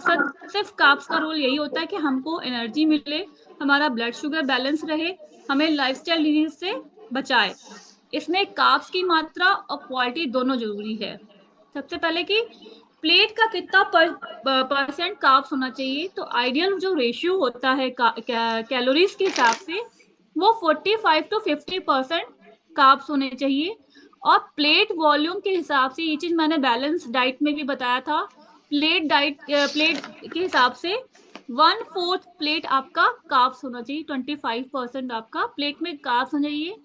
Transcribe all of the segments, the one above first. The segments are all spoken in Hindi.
मकसद सिर्फ कार्ब्स का रोल यही होता है कि हमको एनर्जी मिले, हमारा ब्लड शुगर बैलेंस रहे, हमें लाइफस्टाइल डिजीज से बचाए। इसमें कार्ब्स की मात्रा और क्वालिटी दोनों जरूरी है। सबसे पहले कि प्लेट का कितना परसेंट कार्ब्स होना चाहिए, तो आइडियल जो रेशियो होता है कैलोरीज के हिसाब से वो 45 to 50% कार्ब्स होने चाहिए। और प्लेट वॉल्यूम के हिसाब से, ये चीज मैंने बैलेंस डाइट में भी बताया था, प्लेट के हिसाब से 1/4 प्लेट आपका कार्ब्स होना चाहिए, 25% आपका प्लेट में कार्ब्स होना चाहिए।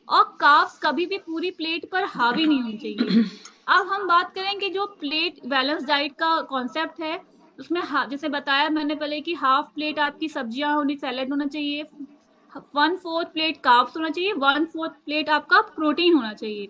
और कार्ब्स कभी भी पूरी प्लेट पर हावी नहीं होनी चाहिए। अब हम बात करेंगे जो प्लेट बैलेंस डाइट का कॉन्सेप्ट है, उसमें जैसे बताया मैंने पहले कि हाफ प्लेट आपकी सब्जियां होनी, सैलेड होना चाहिए, 1/4 प्लेट कार्ब्स होना चाहिए, 1/4 प्लेट आपका प्रोटीन होना चाहिए।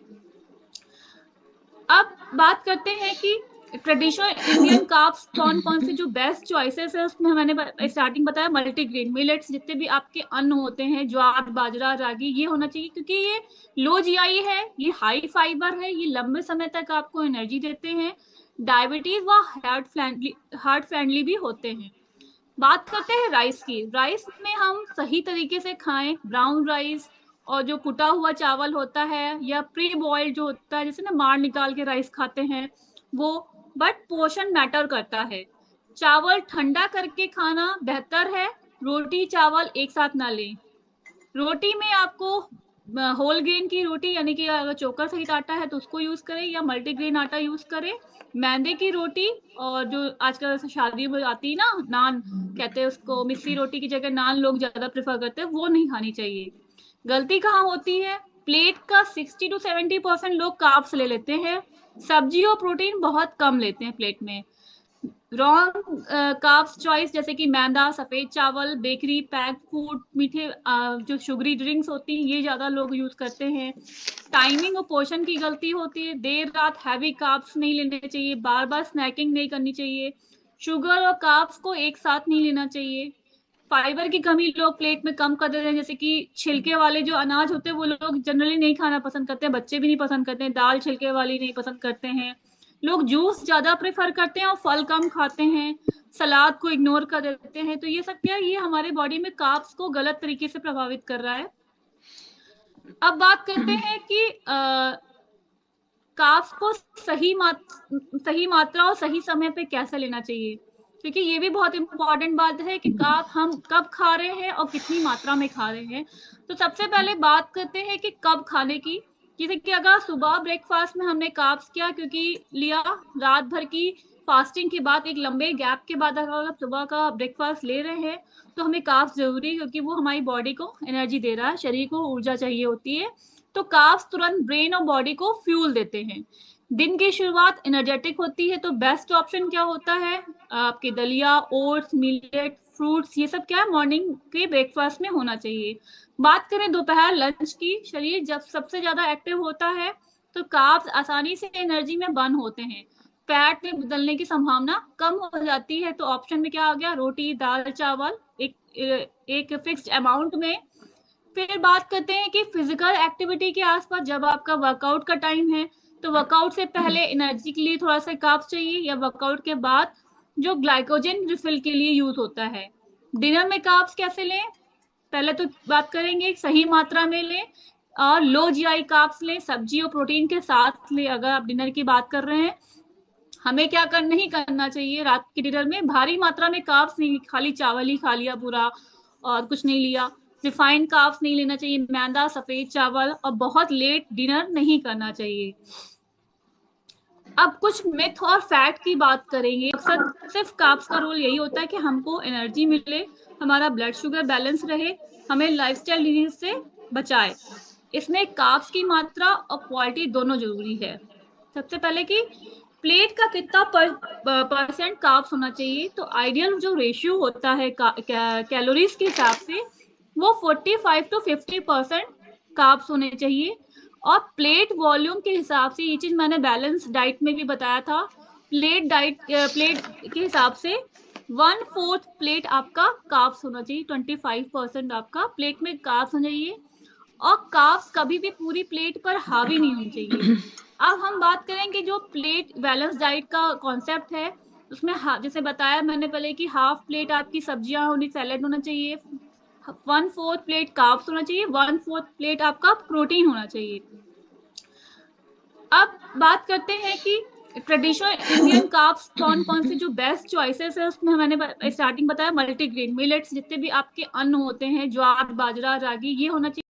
अब बात करते हैं कि ट्रेडिशनल इंडियन कार्ब्स कौन कौन से जो बेस्ट चॉइसेस है, उसमें मैंने स्टार्टिंग बताया मल्टीग्रेन मिलेट्स, जितने भी आपके अन्न होते हैं, ज्वार बाजरा रागी, ये होना चाहिए क्योंकि ये लो जीआई है, ये हाई फाइबर है, ये लंबे समय तक आपको एनर्जी देते हैं, डायबिटीज व हार्ट फ्रेंडली भी होते हैं। बात करते हैं राइस की। राइस में हम सही तरीके से खाएं, ब्राउन राइस और जो कुटा हुआ चावल होता है, या प्री बॉइल्ड जो होता है, जैसे ना मार निकाल के राइस खाते हैं वो, बट पोर्शन मैटर करता है। चावल ठंडा करके खाना बेहतर है, रोटी चावल एक साथ ना लें। रोटी में आपको होल ग्रेन की रोटी, यानी कि अगर चोकर सहित आटा है तो उसको यूज करें, या मल्टीग्रेन आटा यूज करें। मैदे की रोटी, और जो आजकल शादी में आती है ना नान कहते हैं उसको, मिस्सी रोटी की जगह नान लोग ज्यादा प्रेफर करते हैं, वो नहीं खानी चाहिए। गलती कहाँ होती है, प्लेट का 60 to 70% लोग कार्ब्स ले लेते हैं, सब्जी और प्रोटीन बहुत कम लेते हैं प्लेट में। रॉन्ग कार्ब्स चॉइस जैसे कि मैदा, सफेद चावल, बेकरी, पैक्ड फूड, मीठे जो शुगरी ड्रिंक्स होती हैं, ये ज्यादा लोग यूज करते हैं। टाइमिंग और पोर्शन की गलती होती है, देर रात हैवी कार्ब्स नहीं लेने चाहिए, बार बार स्नैकिंग नहीं करनी चाहिए, शुगर और कार्ब्स को एक साथ नहीं लेना चाहिए। फाइबर की कमी लोग प्लेट में कम कर देते हैं, जैसे कि छिलके वाले जो अनाज होते हैं वो लोग जनरली नहीं खाना पसंद करते हैं, बच्चे भी नहीं पसंद करते हैं, दाल छिलके वाली नहीं पसंद करते हैं। लोग जूस ज्यादा प्रेफर करते हैं और फल कम खाते हैं, सलाद को इग्नोर कर देते हैं। तो ये सब क्या है, ये हमारे बॉडी में कार्ब्स को गलत तरीके से प्रभावित कर रहा है। अब बात करते हैं कि कार्ब्स को सही मात्रा और सही समय पे कैसे लेना चाहिए, क्योंकि ये भी बहुत इंपॉर्टेंट बात है कि कार्ब हम कब खा रहे हैं और कितनी मात्रा में खा रहे हैं। तो सबसे पहले बात करते हैं कि कब खाने की। जैसे कि अगर सुबह ब्रेकफास्ट में हमने कार्ब्स किया, क्योंकि लिया, रात भर की फास्टिंग के बाद एक लंबे गैप के बाद अगर आप सुबह का ब्रेकफास्ट ले रहे हैं, तो हमें कार्ब्स जरूरी है, क्योंकि वो हमारी बॉडी को एनर्जी दे रहा है, शरीर को ऊर्जा चाहिए होती है। तो कार्ब्स तुरंत ब्रेन और बॉडी को फ्यूल देते हैं। दिन की शुरुआत एनर्जेटिक होती है, तो बेस्ट ऑप्शन क्या होता है, आपके दलिया, ओट्स, मिलेट, फ्रूट्स, ये सब क्या है मॉर्निंग के ब्रेकफास्ट में होना चाहिए। बात करें दोपहर लंच की, शरीर जब सबसे ज्यादा एक्टिव होता है, तो कार्ब्स आसानी से एनर्जी में बर्न होते हैं, फैट में बदलने की संभावना कम हो जाती है। तो ऑप्शन में क्या आ गया, रोटी दाल चावल, एक फिक्स्ड अमाउंट में। फिर बात करते हैं कि फिजिकल एक्टिविटी के आसपास, जब आपका वर्कआउट का टाइम है, तो वर्कआउट से पहले एनर्जी के लिए थोड़ा सा कार्ब्स चाहिए, या वर्कआउट के बाद जो ग्लाइकोजन रिफिल के लिए यूज होता है। डिनर में कार्ब्स कैसे लें, पहले तो बात करेंगे सही मात्रा में लें, और लो जीआई कार्ब्स लें, सब्जी और प्रोटीन के साथ लें। अगर आप डिनर की बात कर रहे हैं, हमें क्या नहीं करना चाहिए रात के डिनर में, भारी मात्रा में कार्ब्स नहीं, खाली चावल ही खा लिया पूरा और कुछ नहीं लिया। रिफाइंड कार्ब्स नहीं लेना चाहिए, मैदा, सफेद चावल, और बहुत लेट डिनर नहीं करना चाहिए। अब कुछ मिथ और फैक्ट की बात करेंगे। अक्सर सिर्फ कार्ब्स का रोल यही होता है कि हमको एनर्जी मिले, हमारा ब्लड शुगर बैलेंस रहे, हमें लाइफस्टाइल डिजीज से बचाए। इसमें कार्ब्स की मात्रा और क्वालिटी दोनों जरूरी है। सबसे पहले कि प्लेट का कितना परसेंट कार्ब्स होना चाहिए, तो आइडियल जो रेशियो होता है कैलोरीज के हिसाब से वो 45 to 50% कार्ब्स होने चाहिए। और प्लेट वॉल्यूम के हिसाब से, ये चीज मैंने बैलेंस डाइट में भी बताया था, प्लेट के हिसाब से 1/4 प्लेट आपका कार्ब्स होना चाहिए, 25% आपका प्लेट में कार्ब्स होना चाहिए। और कार्ब्स कभी भी पूरी प्लेट पर हावी नहीं होनी चाहिए। अब हम बात करेंगे जो प्लेट बैलेंस डाइट का कॉन्सेप्ट है, उसमें जैसे बताया मैंने पहले कि हाफ प्लेट आपकी सब्जियां होनी, सैलेड होना चाहिए, 1/4 प्लेट कार्ब्स होना चाहिए, 1/4 प्लेट आपका प्रोटीन होना चाहिए। अब बात करते हैं कि ट्रेडिशनल इंडियन कार्ब्स कौन-कौन से जो बेस्ट चॉइसेस है, उसमें मैंने स्टार्टिंग बताया मल्टीग्रेन, मिलेट्स जितने भी आपके अन्न होते हैं, ज्वार, बाजरा, रागी, ये होना चाहिए।